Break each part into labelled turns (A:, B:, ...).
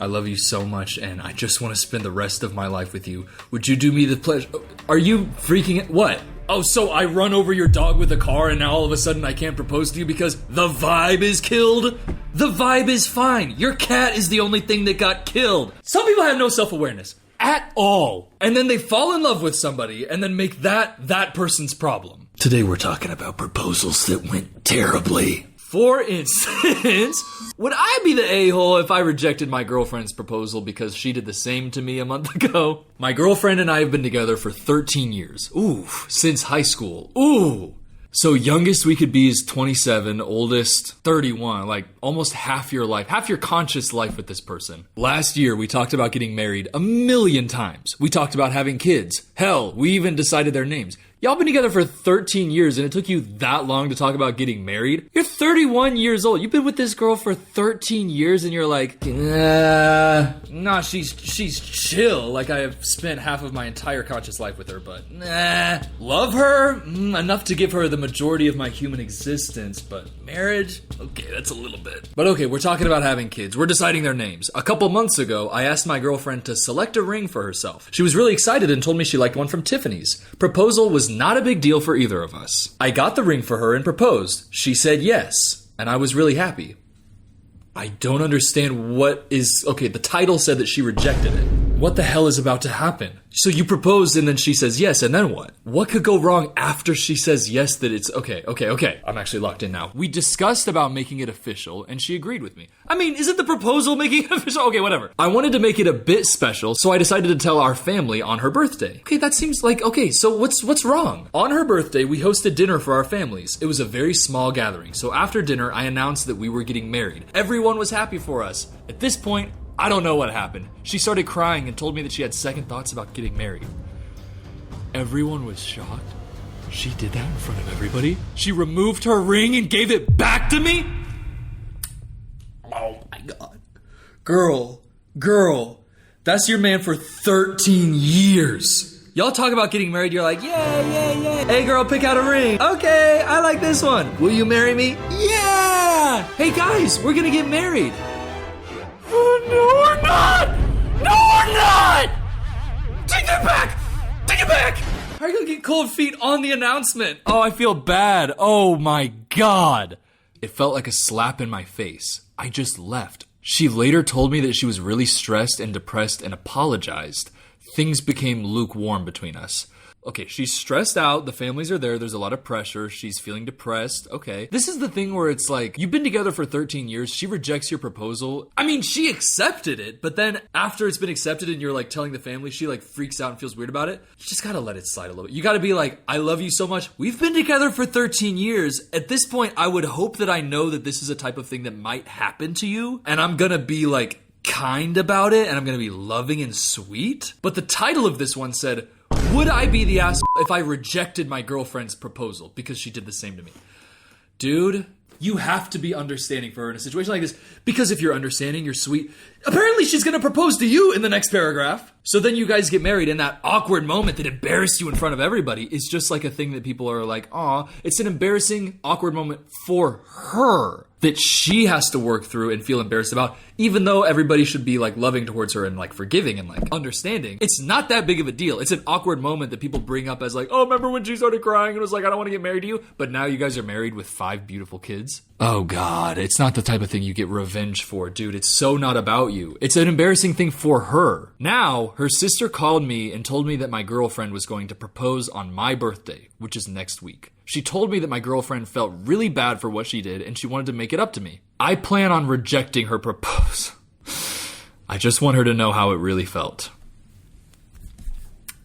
A: I love you so much, and I just want to spend the rest of my life with you. Would you do me the pleasure? Are you freaking... What? Oh, so I run over your dog with a car, and now all of a sudden I can't propose to you because the vibe is killed? The vibe is fine. Your cat is the only thing that got killed. Some people have no self-awareness at all. And then they fall in love with somebody and then make that person's problem. Today we're talking about proposals that went terribly. For instance, would I be the a-hole if I rejected my girlfriend's proposal because she did the same to me a month ago? My girlfriend and I have been together for 13 years. Ooh, since high school. Ooh. So youngest we could be is 27, oldest 31, like almost half your life, half your conscious life with this person. Last year, we talked about getting married a million times. We talked about having kids. Hell, we even decided their names. Y'all been together for 13 years and it took you that long to talk about getting married? You're 31 years old. You've been with this girl for 13 years and you're like, nah, she's chill. Like I have spent half of my entire conscious life with her, but nah. Love her? Enough to give her the majority of my human existence, but marriage? Okay, that's a little bit. But okay, we're talking about having kids. We're deciding their names. A couple months ago, I asked my girlfriend to select a ring for herself. She was really excited and told me she liked one from Tiffany's. Proposal was not a big deal for either of us. I got the ring for her and proposed. She said yes, and I was really happy. I don't understand what is... Okay, the title said that she rejected it. What the hell is about to happen? So you proposed and then she says yes, and then what? What could go wrong after she says yes that it's... Okay. I'm actually locked in now. We discussed about making it official, and she agreed with me. I mean, isn't the proposal making it official? Okay, whatever. I wanted to make it a bit special, so I decided to tell our family on her birthday. Okay, that seems like... Okay, so what's wrong? On her birthday, we hosted dinner for our families. It was a very small gathering, so after dinner, I announced that we were getting married. Everyone was happy for us. At this point, I don't know what happened. She started crying and told me that she had second thoughts about getting married. Everyone was shocked. She did that in front of everybody? She removed her ring and gave it back to me? Oh my God. Girl, that's your man for 13 years. Y'all talk about getting married, you're like, yeah. Hey girl, pick out a ring. Okay, I like this one. Will you marry me? Yeah! Hey guys, we're gonna get married. Oh, no, we're not! No, we're not! Take that back! Take it back! How are you gonna get cold feet on the announcement? Oh, I feel bad. Oh my God. It felt like a slap in my face. I just left. She later told me that she was really stressed and depressed and apologized. Things became lukewarm between us. Okay, she's stressed out, the families are there, there's a lot of pressure, she's feeling depressed, okay. This is the thing where it's like, you've been together for 13 years, she rejects your proposal. I mean, she accepted it, but then after it's been accepted and you're like telling the family, she like freaks out and feels weird about it. You just gotta let it slide a little bit. You gotta be like, I love you so much. We've been together for 13 years. At this point, I would hope that I know that this is a type of thing that might happen to you, and I'm gonna be like kind about it, and I'm gonna be loving and sweet. But the title of this one said, would I be the asshole if I rejected my girlfriend's proposal because she did the same to me? Dude, you have to be understanding for her in a situation like this, because if you're understanding, you're sweet. Apparently she's gonna propose to you in the next paragraph. So then you guys get married, and that awkward moment that embarrassed you in front of everybody is just like a thing that people are like, aw, it's an embarrassing, awkward moment for her that she has to work through and feel embarrassed about, even though everybody should be like loving towards her and like forgiving and like understanding. It's not that big of a deal. It's an awkward moment that people bring up as like, oh, remember when she started crying and was like, I don't want to get married to you? But now you guys are married with 5 beautiful kids. Oh God, it's not the type of thing you get revenge for, dude. It's so not about you. It's an embarrassing thing for her. Now, her sister called me and told me that my girlfriend was going to propose on my birthday, which is next week. She told me that my girlfriend felt really bad for what she did and she wanted to make it up to me. I plan on rejecting her proposal. I just want her to know how it really felt.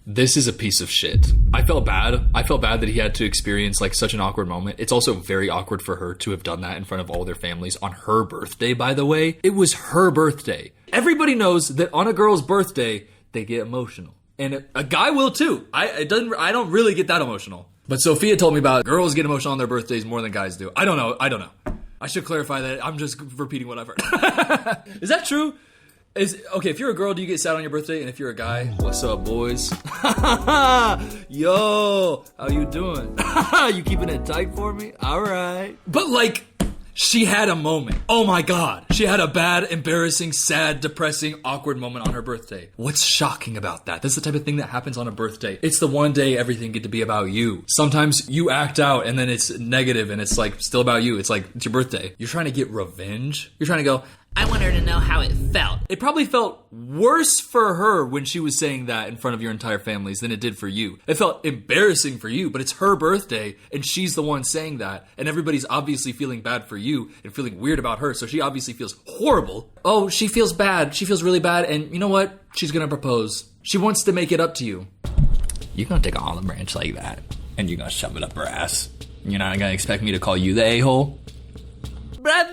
A: This is a piece of shit. I felt bad. I felt bad that he had to experience like such an awkward moment. It's also very awkward for her to have done that in front of all their families on her birthday, by the way. It was her birthday. Everybody knows that on a girl's birthday, they get emotional. And a guy will too. I don't really get that emotional. But Sophia told me about girls get emotional on their birthdays more than guys do. I don't know. I should clarify that. I'm just repeating what I've heard. Is that true? Okay, if you're a girl, do you get sad on your birthday? And if you're a guy, what's up, boys? Yo, how you doing? You keeping it tight for me? All right. But like, She had a moment. Oh my god. She had a bad, embarrassing, sad, depressing, awkward moment on her birthday. What's shocking about that? That's the type of thing that happens on a birthday. It's the one day everything get to be about you. Sometimes you act out and then it's negative and it's like still about you. It's like, it's your birthday. You're trying to get revenge. You're trying to go, I want her to know how it felt. It probably felt worse for her when she was saying that in front of your entire families than it did for you. It felt embarrassing for you, but it's her birthday and she's the one saying that. And everybody's obviously feeling bad for you and feeling weird about her. So she obviously feels horrible. Oh, she feels bad. She feels really bad. And you know what? She's gonna propose. She wants to make it up to you. You're gonna take an olive branch like that and you're gonna shove it up her ass. You're not gonna expect me to call you the a-hole? Brother!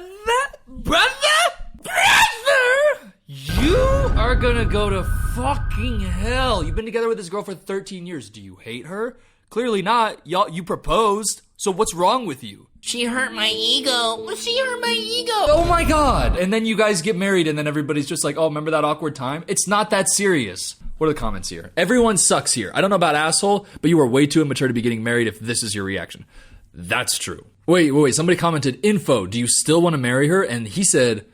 A: You are gonna go to fucking hell. You've been together with this girl for 13 years. Do you hate her? Clearly not. You proposed. So what's wrong with you?
B: She hurt my ego. She hurt my ego.
A: Oh my god. And then you guys get married and then everybody's just like, oh, remember that awkward time? It's not that serious. What are the comments here? Everyone sucks here. I don't know about asshole, but you are way too immature to be getting married if this is your reaction. That's true. Wait. Somebody commented, info, do you still want to marry her? And he said,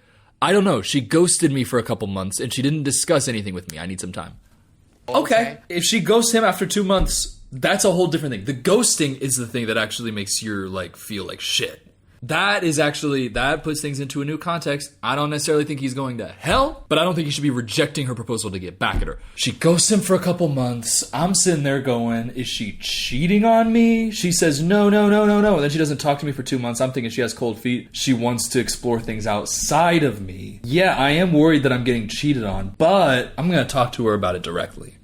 A: I don't know. She ghosted me for a couple months and she didn't discuss anything with me. I need some time. Okay. If she ghosts him after 2 months, that's a whole different thing. The ghosting is the thing that actually makes you feel like shit. That puts things into a new context. I don't necessarily think he's going to hell, but I don't think he should be rejecting her proposal to get back at her. She ghosts him for a couple months. I'm sitting there going, is she cheating on me? She says, no. And then she doesn't talk to me for 2 months. I'm thinking she has cold feet. She wants to explore things outside of me. Yeah, I am worried that I'm getting cheated on, but I'm going to talk to her about it directly.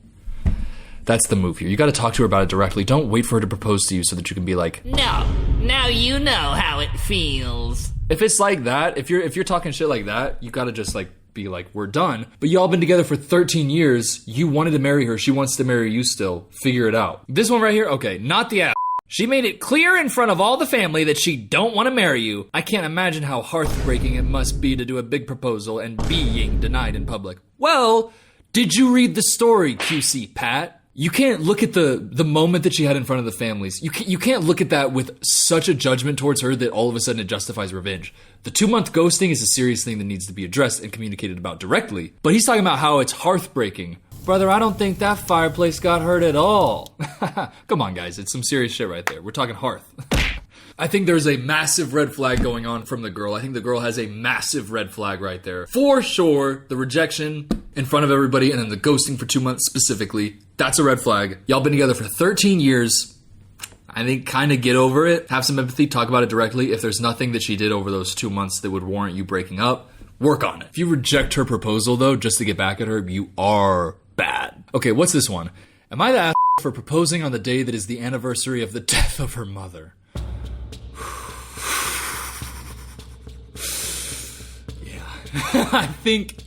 A: That's the move here. You got to talk to her about it directly. Don't wait for her to propose to you so that you can be like,
B: no, now you know how it feels.
A: If it's like that, if you're talking shit like that, you got to just be like, we're done. But y'all been together for 13 years. You wanted to marry her. She wants to marry you still. Figure it out. This one right here, okay, not the ass. She made it clear in front of all the family that she don't want to marry you. I can't imagine how heartbreaking it must be to do a big proposal and being denied in public. Well, did you read the story, QC Pat? You can't look at the moment that she had in front of the families. You can't look at that with such a judgment towards her that all of a sudden it justifies revenge. The 2-month ghosting is a serious thing that needs to be addressed and communicated about directly. But he's talking about how it's heartbreaking. Brother, I don't think that fireplace got hurt at all. Come on, guys. It's some serious shit right there. We're talking hearth. I think there's a massive red flag going on from the girl. I think the girl has a massive red flag right there. For sure, the rejection in front of everybody and then the ghosting for 2 months specifically, that's a red flag. Y'all been together for 13 years. I think kind of get over it. Have some empathy. Talk about it directly. If there's nothing that she did over those 2 months that would warrant you breaking up, work on it. If you reject her proposal, though, just to get back at her, you are bad. Okay, what's this one? Am I the ass for proposing on the day that is the anniversary of the death of her mother? I think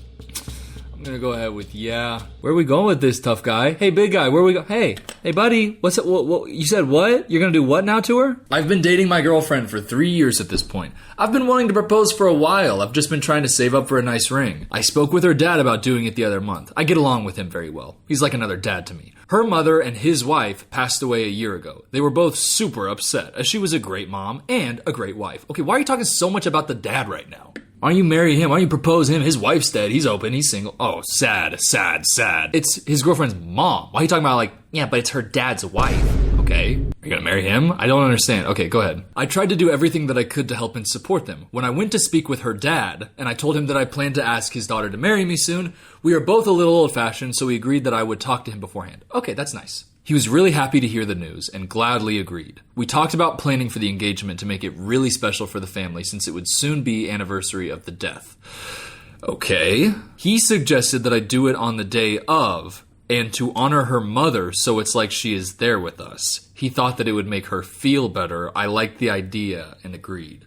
A: I'm gonna go ahead with yeah. Where are we going with this, tough guy? Hey, big guy, where are we go? Hey, buddy, what's it? What? You said what? You're gonna do what now to her? I've been dating my girlfriend for 3 years at this point. I've been wanting to propose for a while. I've just been trying to save up for a nice ring. I spoke with her dad about doing it the other month. I get along with him very well. He's like another dad to me. Her mother and his wife passed away a year ago. They were both super upset, as she was a great mom and a great wife. Okay, why are you talking so much about the dad right now? Why don't you marry him? Why don't you propose him? His wife's dead. He's open. He's single. Oh, sad. It's his girlfriend's mom. Why are you talking about yeah, but it's her dad's wife. Okay. Are you gonna marry him? I don't understand. Okay, go ahead. I tried to do everything that I could to help and support them. When I went to speak with her dad, and I told him that I planned to ask his daughter to marry me soon, we are both a little old-fashioned, so we agreed that I would talk to him beforehand. Okay, that's nice. He was really happy to hear the news and gladly agreed. We talked about planning for the engagement to make it really special for the family since it would soon be anniversary of the death. Okay. He suggested that I do it on the day of and to honor her mother so it's like she is there with us. He thought that it would make her feel better. I liked the idea and agreed.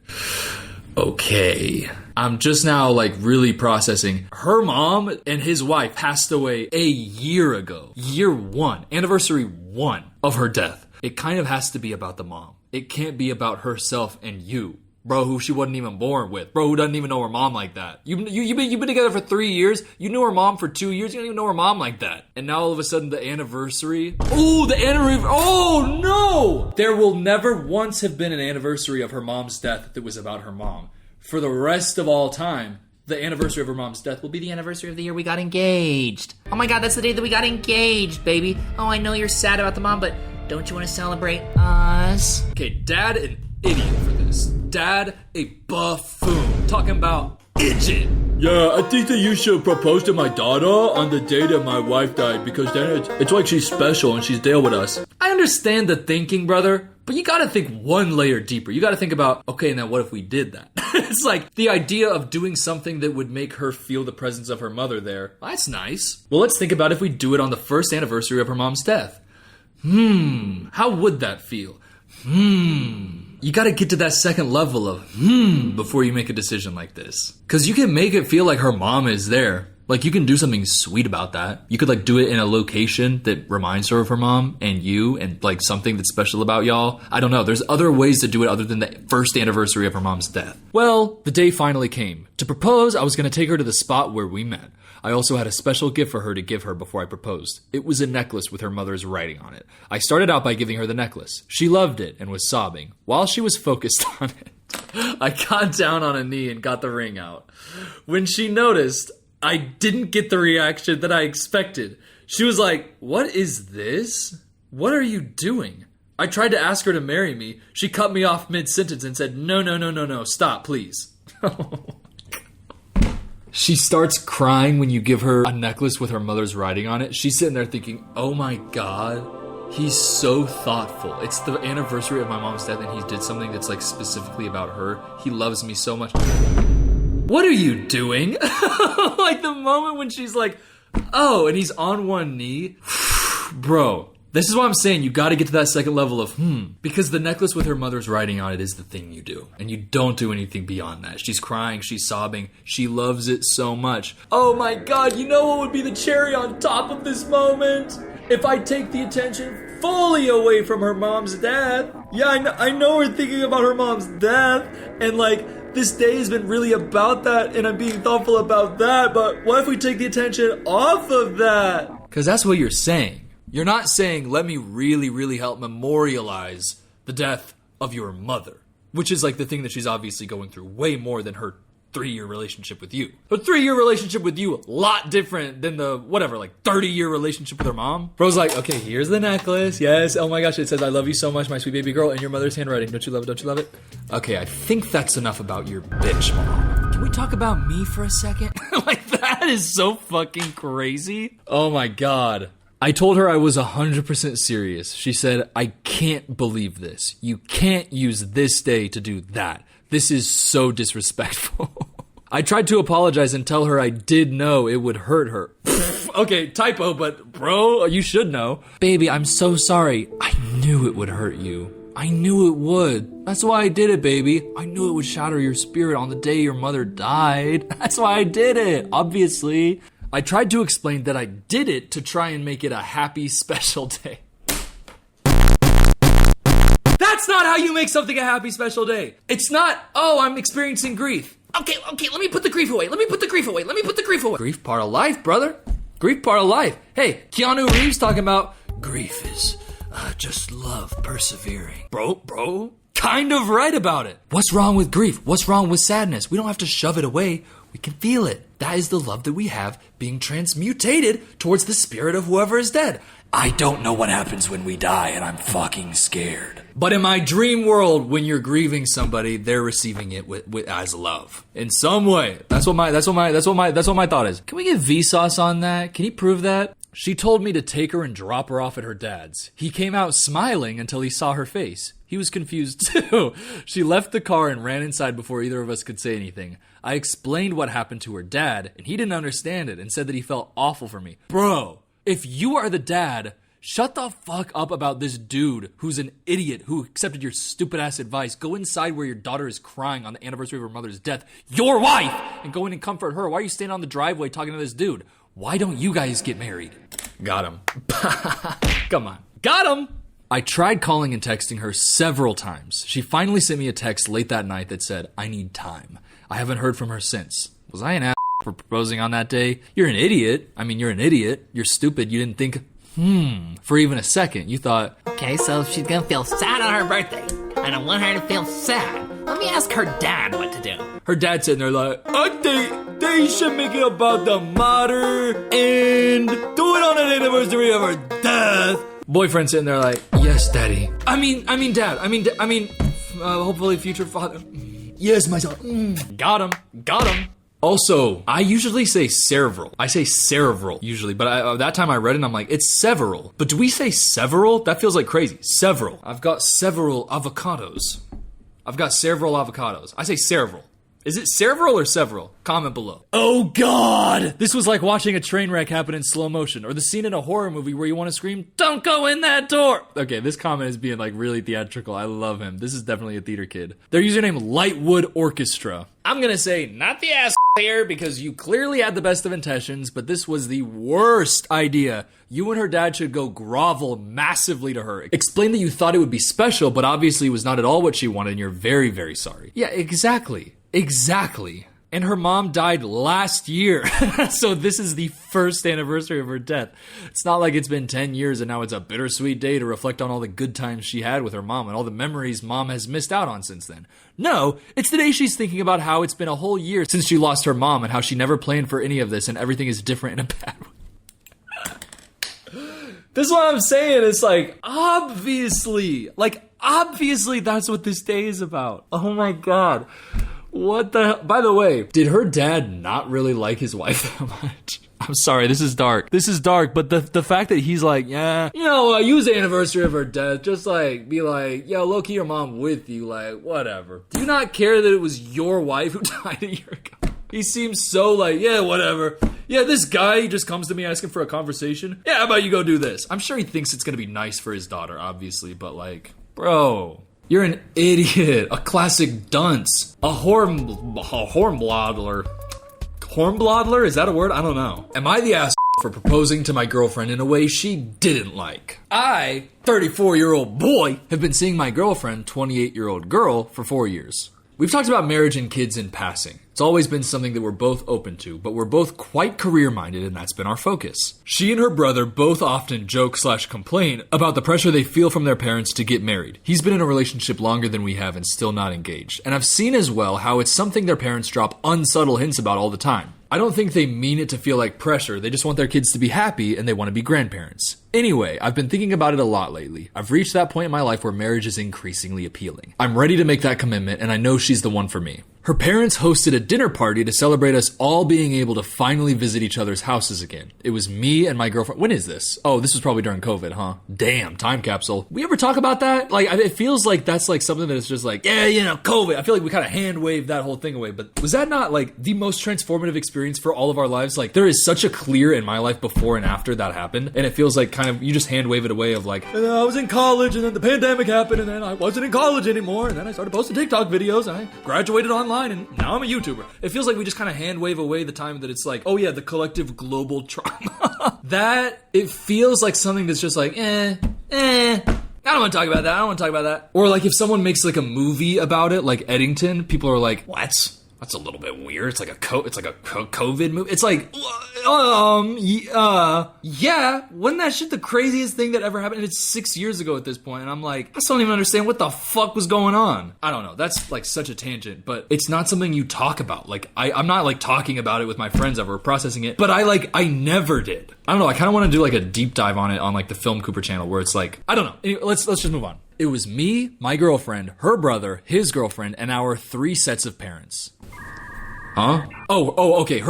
A: Okay. I'm just now really processing. Her mom and his wife passed away a year ago. Year 1, anniversary 1 of her death. It kind of has to be about the mom. It can't be about herself and you. Bro, who she wasn't even born with. Bro, who doesn't even know her mom like that. You've been together for 3 years. You knew her mom for 2 years. You don't even know her mom like that. And now all of a sudden the anniversary. Oh, the anniversary. Oh, no. There will never once have been an anniversary of her mom's death that was about her mom. for the rest of all time, the anniversary of her mom's death will be
B: The anniversary of the year we got engaged. Oh my god, that's the day that we got engaged, baby. Oh, I know you're sad about the mom, but don't you want to celebrate us?
A: Okay, Dad, an idiot for this. Dad, a buffoon. Talking about idiot. Yeah, I think that you should propose to my daughter on the day that my wife died, because then it's like she's special and she's there with us. I understand the thinking, brother, but you gotta think one layer deeper. You gotta think about, okay, now what if we did that? It's like the idea of doing something that would make her feel the presence of her mother there. That's nice. Well, let's think about if we do it on the first anniversary of her mom's death. How would that feel? You gotta get to that second level of before you make a decision like this. Cause you can make it feel like her mom is there. Like, you can do something sweet about that. You could, like, do it in a location that reminds her of her mom and you, and, like, something that's special about y'all. I don't know. There's other ways to do it other than the first anniversary of her mom's death. Well, the day finally came. To propose, I was gonna take her to the spot where we met. I also had a special gift for her to give her before I proposed. It was a necklace with her mother's writing on it. I started out by giving her the necklace. She loved it and was sobbing. While she was focused on it, I got down on a knee and got the ring out. When she noticed, I didn't get the reaction that I expected. She was like, "What is this? What are you doing?" I tried to ask her to marry me. She cut me off mid-sentence and said, No, stop, please. She starts crying when you give her a necklace with her mother's writing on it. She's sitting there thinking, oh my God, he's so thoughtful. It's the anniversary of my mom's death and he did something that's like specifically about her. He loves me so much. What are you doing? Like the moment when she's like, oh, and he's on one knee. Bro, this is why I'm saying you gotta get to that second level of because the necklace with her mother's writing on it is the thing you do. And you don't do anything beyond that. She's crying, she's sobbing, she loves it so much. Oh my God, you know what would be the cherry on top of this moment? If I take the attention fully away from her mom's death. Yeah, I know we're thinking about her mom's death, and like, this day has been really about that, and I'm being thoughtful about that, but what if we take the attention off of that? Because that's what you're saying. You're not saying, let me really, really help memorialize the death of your mother, which is like the thing that she's obviously going through way more than her 3-year relationship with you. Her 3-year relationship with you, a lot different than the, 30-year relationship with her mom. Bro's like, okay, here's the necklace. Yes, oh my gosh, it says, I love you so much, my sweet baby girl, in your mother's handwriting. Don't you love it? Don't you love it? Okay, I think that's enough about your bitch, mom. Can we talk about me for a second? Like, that is so fucking crazy. Oh my God. I told her I was 100% serious. She said, I can't believe this. You can't use this day to do that. This is so disrespectful. I tried to apologize and tell her I did know it would hurt her. Okay, typo, but bro, you should know. Baby, I'm so sorry. I knew it would hurt you. I knew it would. That's why I did it, baby. I knew it would shatter your spirit on the day your mother died. That's why I did it, obviously. I tried to explain that I did it to try and make it a happy, special day. That's not how you make something a happy, special day. It's not, oh, I'm experiencing grief. Okay, let me put the grief away. Let me put the grief away. Grief part of life, brother. Grief part of life. Hey, Keanu Reeves talking about grief is just love persevering. Bro, kind of right about it. What's wrong with grief? What's wrong with sadness? We don't have to shove it away. We can feel it. That is the love that we have being transmutated towards the spirit of whoever is dead. I don't know what happens when we die, and I'm fucking scared. But in my dream world, when you're grieving somebody, they're receiving it with as love in some way. That's what my thought is. Can we get Vsauce on that? Can he prove that? She told me to take her and drop her off at her dad's. He came out smiling until he saw her face. He was confused too. She left the car and ran inside before either of us could say anything. I explained what happened to her dad, and he didn't understand it and said that he felt awful for me. Bro, if you are the dad, shut the fuck up about this dude who's an idiot who accepted your stupid ass advice. Go inside where your daughter is crying on the anniversary of her mother's death, your wife, and go in and comfort her. Why are you standing on the driveway talking to this dude? Why don't you guys get married? Got him. Come on. Got him! I tried calling and texting her several times. She finally sent me a text late that night that said, I need time. I haven't heard from her since. Was I an ass for proposing on that day? You're an idiot. You're an idiot. You're stupid. You didn't think, for even a second. You thought,
B: Okay, so she's gonna feel sad on her birthday. I don't want her to feel sad. Let me ask her dad what to do.
A: Her dad's sitting there like, I think they should make it about the mother and do it on an anniversary of her death. Boyfriend sitting there like, yes, daddy. I mean, dad. Hopefully future father. Yes, my son. Got him. Also, I usually say several. I say several usually, but that time I read it and I'm like, it's several. But do we say several? That feels like crazy. Several. I've got several avocados. I say several. Is it several or several? Comment below. Oh God! This was like watching a train wreck happen in slow motion, or the scene in a horror movie where you want to scream, "Don't go in that door!" Okay, this comment is being like really theatrical. I love him. This is definitely a theater kid. Their username, Lightwood Orchestra. I'm gonna say, not the ass here, because you clearly had the best of intentions, but this was the worst idea. You and her dad should go grovel massively to her. Explain that you thought it would be special, but obviously was not at all what she wanted, and you're very, very sorry. Yeah, exactly. And her mom died last year. So this is the first anniversary of her death. It's not like it's been 10 years and now it's a bittersweet day to reflect on all the good times she had with her mom and all the memories mom has missed out on since then. No, it's the day she's thinking about how it's been a whole year since she lost her mom and how she never planned for any of this and everything is different in a bad way. This is what I'm saying. It's like, obviously that's what this day is about. Oh my God. What the hell? By the way, did her dad not really like his wife that much? I'm sorry, this is dark, but the fact that he's like, yeah, use the anniversary of her death, just like, be like, yo, low-key your mom with you, like, whatever. Do you not care that it was your wife who died a year ago? He seems so like, yeah, whatever. Yeah, this guy just comes to me asking for a conversation. Yeah, how about you go do this? I'm sure he thinks it's gonna be nice for his daughter, obviously, but like, bro, you're an idiot, a classic dunce, a hornbloddler. Hornbloddler? Is that a word? I don't know. Am I the ass for proposing to my girlfriend in a way she didn't like? I, 34-year-old boy, have been seeing my girlfriend, 28-year-old girl, for 4 years. We've talked about marriage and kids in passing. It's always been something that we're both open to, but we're both quite career-minded, and that's been our focus. She and her brother both often joke/complain about the pressure they feel from their parents to get married. He's been in a relationship longer than we have and still not engaged. And I've seen as well how it's something their parents drop unsubtle hints about all the time. I don't think they mean it to feel like pressure. They just want their kids to be happy and they want to be grandparents. Anyway, I've been thinking about it a lot lately. I've reached that point in my life where marriage is increasingly appealing. I'm ready to make that commitment and I know she's the one for me. Her parents hosted a dinner party to celebrate us all being able to finally visit each other's houses again. It was me and my girlfriend. When is this? Oh, this was probably during COVID, huh? Damn, time capsule. We ever talk about that? Like, it feels like that's like something that is just like, yeah, COVID. I feel like we kind of hand waved that whole thing away. But was that not like the most transformative experience for all of our lives? Like, there is such a clear in my life before and after that happened. And it feels like kind of, you just hand wave it away of like, I was in college and then the pandemic happened and then I wasn't in college anymore. And then I started posting TikTok videos and I graduated online and now I'm a YouTuber. It feels like we just kind of hand wave away the time that it's like, oh yeah, the collective global trauma. That, it feels like something that's just like, I don't want to talk about that. Or like if someone makes like a movie about it, like Eddington, people are like, what? That's a little bit weird. It's like a COVID movie. It's like, yeah. Wasn't that shit the craziest thing that ever happened? And it's 6 years ago at this point, and I'm like, I still don't even understand what the fuck was going on. I don't know. That's like such a tangent, but it's not something you talk about. Like, I'm not like talking about it with my friends ever, processing it, but I never did. I don't know. I kind of want to do like a deep dive on it on like the Film Cooper channel where it's like, I don't know. Anyway, let's just move on. It was me, my girlfriend, her brother, his girlfriend, and our 3 sets of parents. Huh? Okay.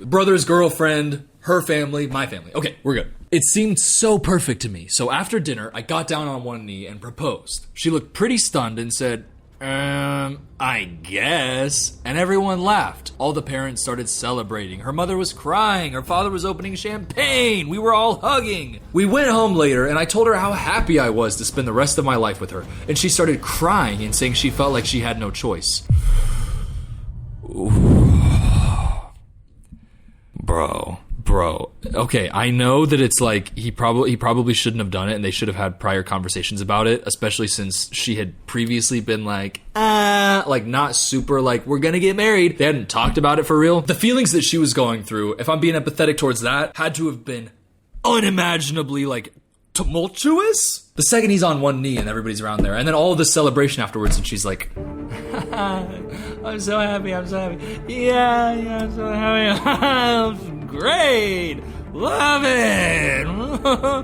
A: Brother's girlfriend, her family, my family. Okay, we're good. It seemed so perfect to me. So after dinner, I got down on one knee and proposed. She looked pretty stunned and said, I guess. And everyone laughed. All the parents started celebrating. Her mother was crying. Her father was opening champagne. We were all hugging. We went home later and I told her how happy I was to spend the rest of my life with her. And she started crying and saying she felt like she had no choice. Bro. Okay, I know that it's like he probably shouldn't have done it and they should have had prior conversations about it, especially since she had previously been like not super like, we're gonna get married. They hadn't talked about it for real. The feelings that she was going through, if I'm being empathetic towards that, had to have been unimaginably like tumultuous. The second he's on one knee and everybody's around there, and then all of the celebration afterwards, and she's like, I'm so happy, I'm so happy. Yeah, I'm so happy. Great. Love it.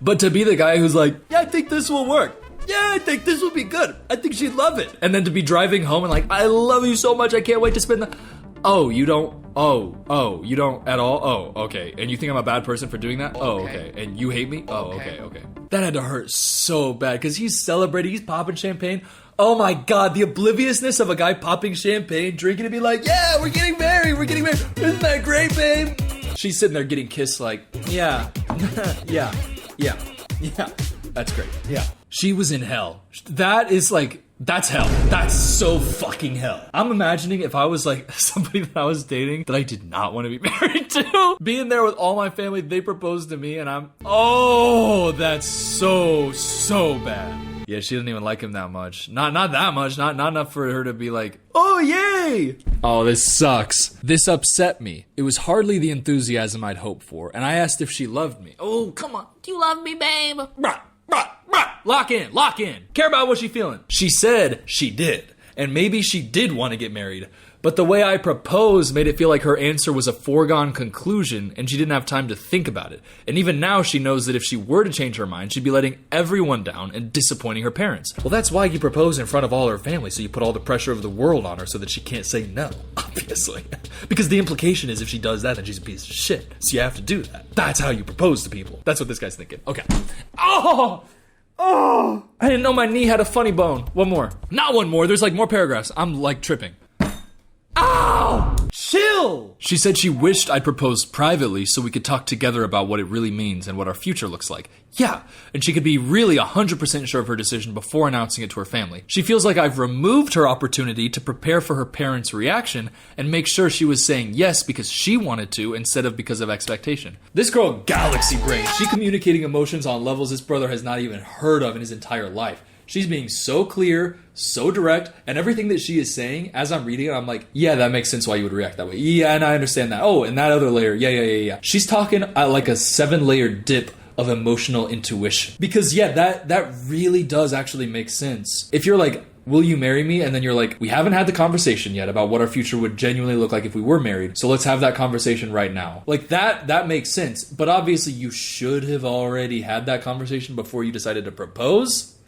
A: But to be the guy who's like, yeah, I think this will work. Yeah, I think this will be good. I think she'd love it. And then to be driving home and like, I love you so much, I can't wait to spend the... Oh, you don't? Oh, you don't at all? Oh, okay. And you think I'm a bad person for doing that? Oh, okay. And you hate me? Oh, okay. That had to hurt so bad because he's celebrating, he's popping champagne. Oh my God, the obliviousness of a guy popping champagne, drinking, and be like, yeah, we're getting married. Isn't that great, babe? She's sitting there getting kissed like, yeah, yeah. That's great. Yeah. She was in hell. That is like, that's hell. That's so fucking hell. I'm imagining if I was like somebody that I was dating that I did not want to be married to, being there with all my family, they proposed to me and that's so bad. Yeah, she didn't even like him that much. Not that much. Not enough for her to be like, oh, yay! Oh, this sucks. This upset me. It was hardly the enthusiasm I'd hoped for, and I asked if she loved me. Oh, come on.
B: Do you love me, babe?
A: Lock in. Care about what she's feeling. She said she did, and maybe she did want to get married. But the way I proposed made it feel like her answer was a foregone conclusion and she didn't have time to think about it. And even now she knows that if she were to change her mind, she'd be letting everyone down and disappointing her parents. Well, that's why you propose in front of all her family, so you put all the pressure of the world on her so that she can't say no, obviously. Because the implication is if she does that, then she's a piece of shit. So you have to do that. That's how you propose to people. That's what this guy's thinking. Okay. Oh! I didn't know my knee had a funny bone. One more. Not one more. There's like more paragraphs. I'm like tripping. Ow! Chill! She said she wished I'd proposed privately so we could talk together about what it really means and what our future looks like. Yeah, and she could be really 100% sure of her decision before announcing it to her family. She feels like I've removed her opportunity to prepare for her parents' reaction and make sure she was saying yes because she wanted to instead of because of expectation. This girl, galaxy brain, she communicating emotions on levels this brother has not even heard of in his entire life. She's being so clear, so direct, and everything that she is saying, as I'm reading it, I'm like, yeah, that makes sense why you would react that way. Yeah, and I understand that. Oh, and that other layer, yeah. She's talking like a 7-layer dip of emotional intuition. Because, yeah, that really does actually make sense. If you're like, will you marry me? And then you're like, we haven't had the conversation yet about what our future would genuinely look like if we were married. So let's have that conversation right now. Like that makes sense. But obviously you should have already had that conversation before you decided to propose.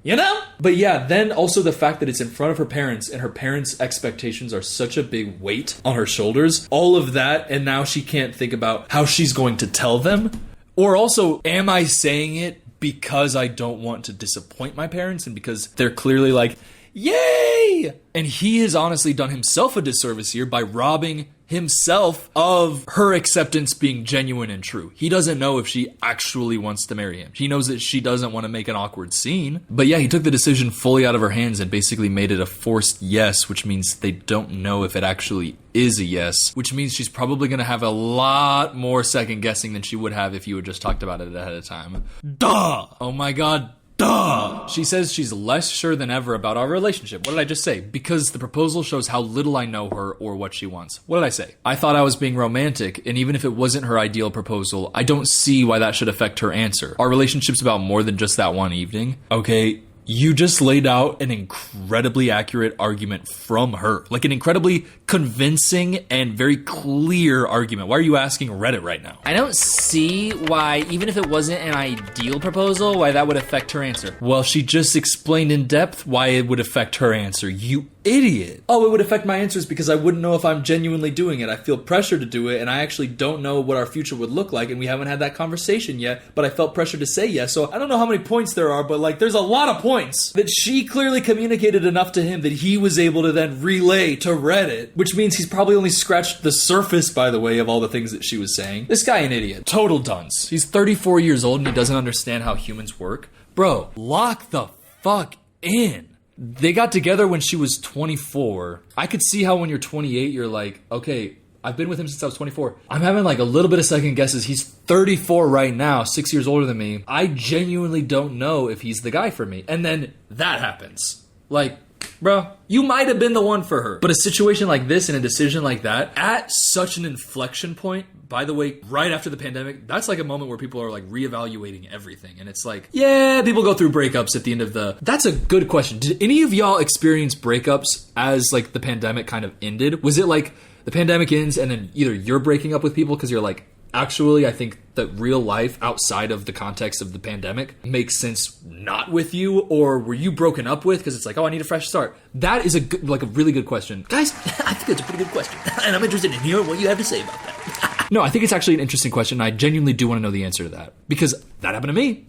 A: You know? But yeah, then also the fact that it's in front of her parents and her parents' expectations are such a big weight on her shoulders. All of that, and now she can't think about how she's going to tell them. Or also, am I saying it because I don't want to disappoint my parents and because they're clearly like, yay! And he has honestly done himself a disservice here by robbing himself of her acceptance being genuine and true. He doesn't know if she actually wants to marry him. He knows that she doesn't want to make an awkward scene. But yeah, he took the decision fully out of her hands and basically made it a forced yes, which means they don't know if it actually is a yes, which means she's probably going to have a lot more second guessing than she would have if you had just talked about it ahead of time. Duh! Oh my God. Duh! She says she's less sure than ever about our relationship. What did I just say? Because the proposal shows how little I know her or what she wants. What did I say? I thought I was being romantic, and even if it wasn't her ideal proposal, I don't see why that should affect her answer. Our relationship's about more than just that one evening. Okay, you just laid out an incredibly accurate argument from her. Like an incredibly convincing and very clear argument. Why are you asking Reddit right now?
B: I don't see why, even if it wasn't an ideal proposal, why that would affect her answer.
A: Well, she just explained in depth why it would affect her answer. You idiot. Oh, it would affect my answers because I wouldn't know if I'm genuinely doing it. I feel pressure to do it, and I actually don't know what our future would look like, and we haven't had that conversation yet, but I felt pressure to say yes. So I don't know how many points there are, but like there's a lot of points that she clearly communicated enough to him that he was able to then relay to Reddit, which means he's probably only scratched the surface, by the way, of all the things that she was saying. This guy an idiot. Total dunce. He's 34 years old and he doesn't understand how humans work. Bro, lock the fuck in. They got together when she was 24. I could see how when you're 28, you're like, okay, I've been with him since I was 24. I'm having like a little bit of second guesses. He's 34 right now, 6 years older than me. I genuinely don't know if he's the guy for me. And then that happens. Like, bro, you might have been the one for her. But a situation like this and a decision like that, at such an inflection point, by the way, right after the pandemic, that's like a moment where people are like reevaluating everything. And it's like, yeah, people go through breakups at the end of the... That's a good question. Did any of y'all experience breakups as like the pandemic kind of ended? Was it like the pandemic ends and then either you're breaking up with people because you're like, actually, I think that real life outside of the context of the pandemic makes sense not with you, or were you broken up with because it's like, oh, I need a fresh start? That is a good, like a really good question.
B: Guys, I think that's a pretty good question. And I'm interested in hearing what you have to say about that.
A: No, I think it's actually an interesting question. I genuinely do want to know the answer to that. Because that happened to me.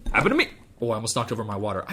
A: Oh, I almost knocked over my water.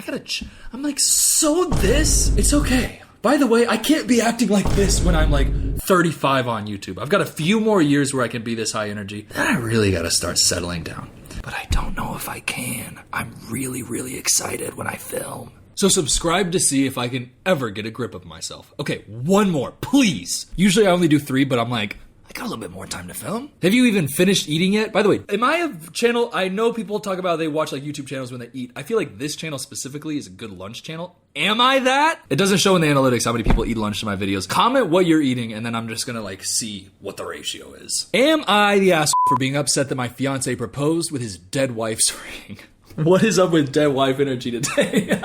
A: I'm like, so this? It's okay. By the way, I can't be acting like this when I'm like 35 on YouTube. I've got a few more years where I can be this high energy. Then I really got to start settling down. But I don't know if I can. I'm really, really excited when I film. So subscribe to see if I can ever get a grip of myself. Okay, one more, please. Usually I only do 3, but I'm like, I got a little bit more time to film. Have you even finished eating yet? By the way, am I a channel? I know people talk about they watch like YouTube channels when they eat. I feel like this channel specifically is a good lunch channel. Am I that? It doesn't show in the analytics how many people eat lunch in my videos. Comment what you're eating and then I'm just gonna like see what the ratio is. Am I the asshole for being upset that my fiance proposed with his dead wife's ring? What is up with dead wife energy today?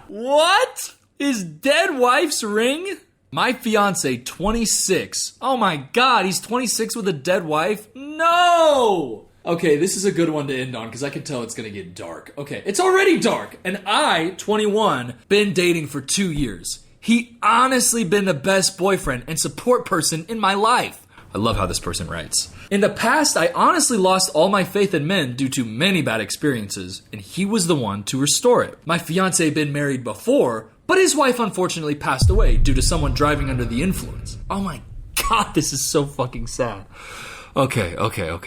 A: What? His dead wife's ring? My fiance, 26. Oh my God, he's 26 with a dead wife? No! Okay, this is a good one to end on because I can tell it's gonna get dark. Okay, it's already dark. And I, 21, been dating for 2 years. He honestly been the best boyfriend and support person in my life. I love how this person writes. In the past, I honestly lost all my faith in men due to many bad experiences, and he was the one to restore it. My fiance had been married before, but his wife unfortunately passed away due to someone driving under the influence. Oh my God, this is so fucking sad. Okay.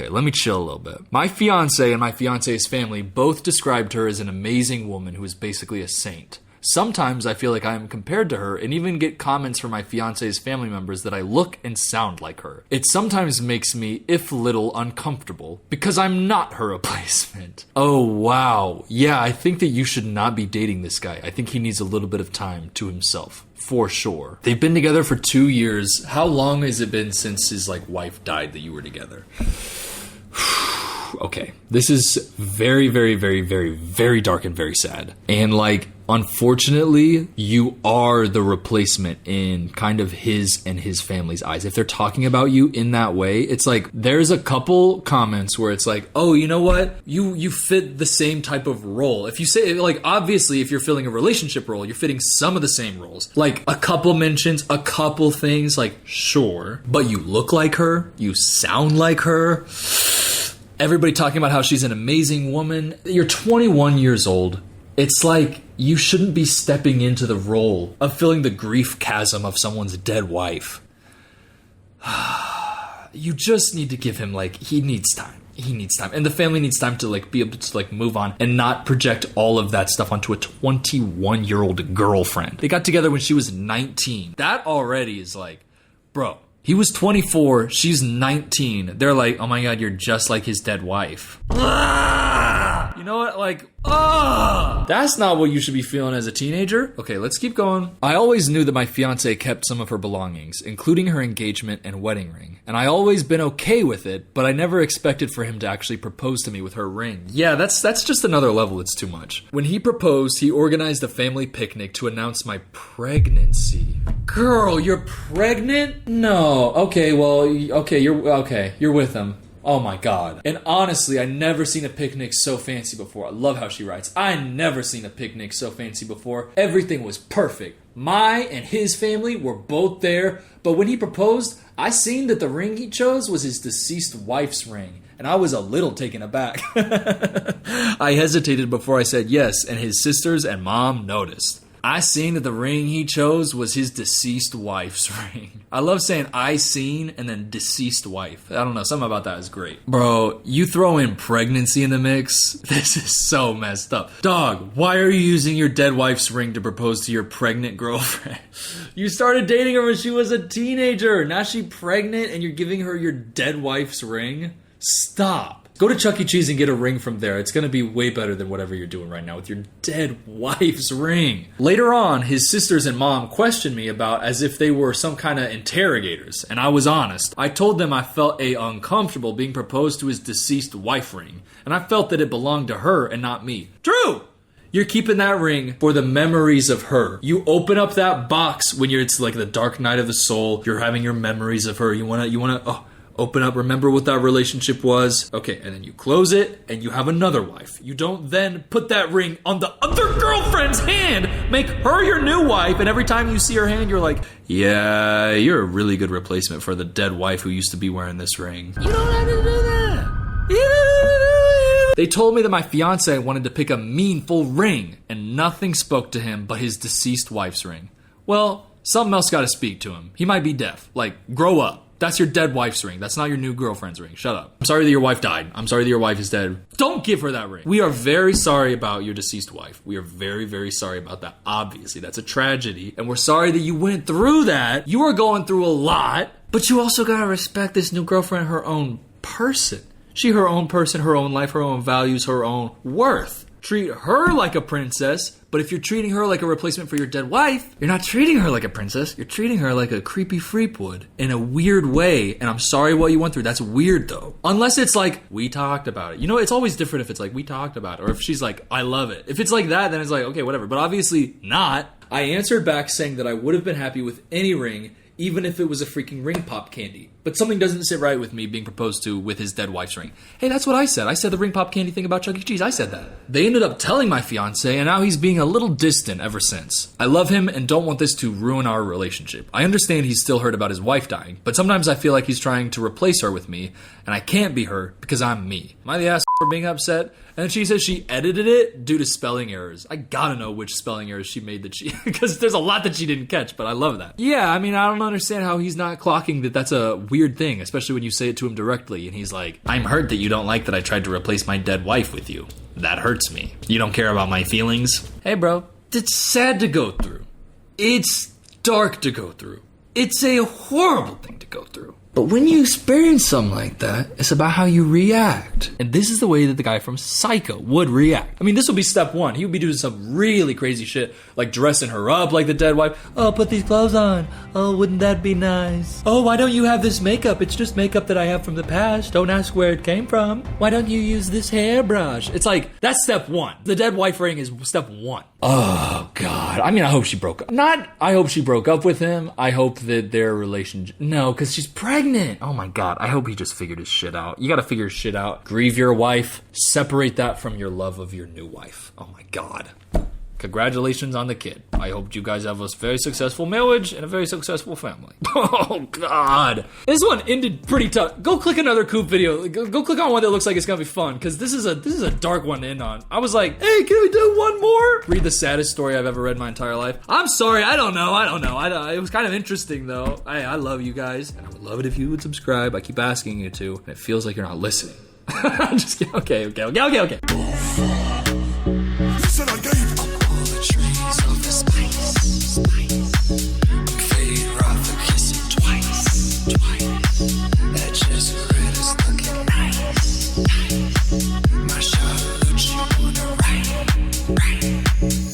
A: Let me chill a little bit. My fiance and my fiance's family both described her as an amazing woman who is basically a saint. Sometimes I feel like I am compared to her and even get comments from my fiance's family members that I look and sound like her. It sometimes makes me, if little, uncomfortable because I'm not her replacement. Oh, wow. Yeah, I think that you should not be dating this guy. I think he needs a little bit of time to himself. For sure. They've been together for 2 years. How long has it been since his wife died that you were together? Okay. This is very, very, very, very, very dark and very sad. And unfortunately, you are the replacement in kind of his and his family's eyes. If they're talking about you in that way, it's like there's a couple comments where it's like, oh, you know what? You fit the same type of role. If you say, obviously, if you're filling a relationship role, you're fitting some of the same roles. Like a couple mentions, a couple things, sure. But you look like her. You sound like her. Everybody talking about how she's an amazing woman. You're 21 years old. It's like you shouldn't be stepping into the role of filling the grief chasm of someone's dead wife. You just need to give him he needs time. He needs time. And the family needs time to be able to move on and not project all of that stuff onto a 21-year-old girlfriend. They got together when she was 19. That already is bro. He was 24, she's 19. They're like, oh my God, you're just like his dead wife. You know what? That's not what you should be feeling as a teenager. Okay, let's keep going. I always knew that my fiance kept some of her belongings, including her engagement and wedding ring. And I always been okay with it, but I never expected for him to actually propose to me with her ring. Yeah, that's just another level. It's too much. When he proposed, he organized a family picnic to announce my pregnancy. Girl, you're pregnant? No. Okay, well, you're with him. Oh my God. And honestly, I never seen a picnic so fancy before. I love how she writes. I never seen a picnic so fancy before. Everything was perfect. My and his family were both there. But when he proposed, I seen that the ring he chose was his deceased wife's ring. And I was a little taken aback. I hesitated before I said yes, and his sisters and mom noticed. I seen that the ring he chose was his deceased wife's ring. I love saying I seen and then deceased wife. I don't know, something about that is great. Bro, you throw in pregnancy in the mix, this is so messed up. Dog, why are you using your dead wife's ring to propose to your pregnant girlfriend? You started dating her when she was a teenager. Now she's pregnant and you're giving her your dead wife's ring? Stop. Go to Chuck E. Cheese and get a ring from there. It's going to be way better than whatever you're doing right now with your dead wife's ring. Later on, his sisters and mom questioned me about as if they were some kind of interrogators, and I was honest. I told them I felt uncomfortable being proposed to his deceased wife ring, and I felt that it belonged to her and not me. True! You're keeping that ring for the memories of her. You open up that box when it's like the dark night of the soul. You're having your memories of her. You wanna open up, remember what that relationship was. Okay, and then you close it and you have another wife. You don't then put that ring on the other girlfriend's hand, make her your new wife, and every time you see her hand, you're like, yeah, you're a really good replacement for the dead wife who used to be wearing this ring. You don't have to do that. They told me that my fiance wanted to pick a meaningful ring, and nothing spoke to him but his deceased wife's ring. Well, something else gotta speak to him. He might be deaf. Like, grow up. That's your dead wife's ring. That's not your new girlfriend's ring. Shut up. I'm sorry that your wife died. I'm sorry that your wife is dead. Don't give her that ring. We are very sorry about your deceased wife. We are very, very sorry about that. Obviously, that's a tragedy. And we're sorry that you went through that. You are going through a lot. But you also gotta respect this new girlfriend, her own person. She her own person, her own life, her own values, her own worth. Treat her like a princess, but if you're treating her like a replacement for your dead wife, you're not treating her like a princess, you're treating her like a creepy freak would in a weird way, and I'm sorry what you went through. That's weird though. Unless it's like, we talked about it. You know, it's always different if it's like, we talked about it, or if she's like, I love it. If it's like that, then it's like, okay, whatever, but obviously not. I answered back saying that I would have been happy with any ring, even if it was a freaking ring pop candy. But something doesn't sit right with me being proposed to with his dead wife's ring. Hey, that's what I said. I said the ring pop candy thing about Chuck E. Cheese. I said that. They ended up telling my fiance, and now he's being a little distant ever since. I love him and don't want this to ruin our relationship. I understand he's still hurt about his wife dying, but sometimes I feel like he's trying to replace her with me, and I can't be her because I'm me. Am I the ass for being upset? And then she says she edited it due to spelling errors. I gotta know which spelling errors she made because there's a lot that she didn't catch, but I love that. Yeah, I mean, I don't understand how he's not clocking that that's a weird thing, especially when you say it to him directly, and he's like, I'm hurt that you don't like that I tried to replace my dead wife with you. That hurts me. You don't care about my feelings? Hey, bro, it's sad to go through. It's dark to go through. It's a horrible thing to go through. But when you experience something like that, it's about how you react. And this is the way that the guy from Psycho would react. I mean, this would be step one. He would be doing some really crazy shit, like dressing her up like the dead wife. Oh, put these clothes on. Oh, wouldn't that be nice? Oh, why don't you have this makeup? It's just makeup that I have from the past. Don't ask where it came from. Why don't you use this hairbrush? It's like, that's step one. The dead wife ring is step one. Oh, God. I mean, I hope she broke up. I hope she broke up with him. I hope that their relationship... No, because she's pregnant. Oh, my God. I hope he just figured his shit out. You gotta figure his shit out. Grieve your wife. Separate that from your love of your new wife. Oh, my God. Congratulations on the kid. I hope you guys have a very successful marriage and a very successful family. Oh, God. This one ended pretty tough. Go click another Coop video. Go click on one that looks like it's gonna be fun, because this is a dark one to end on. I was like, hey, can we do one more? Read the saddest story I've ever read in my entire life. I'm sorry. I don't know. It was kind of interesting, though. I love you guys, and I would love it if you would subscribe. I keep asking you to, and it feels like you're not listening. I'm just kidding. Okay.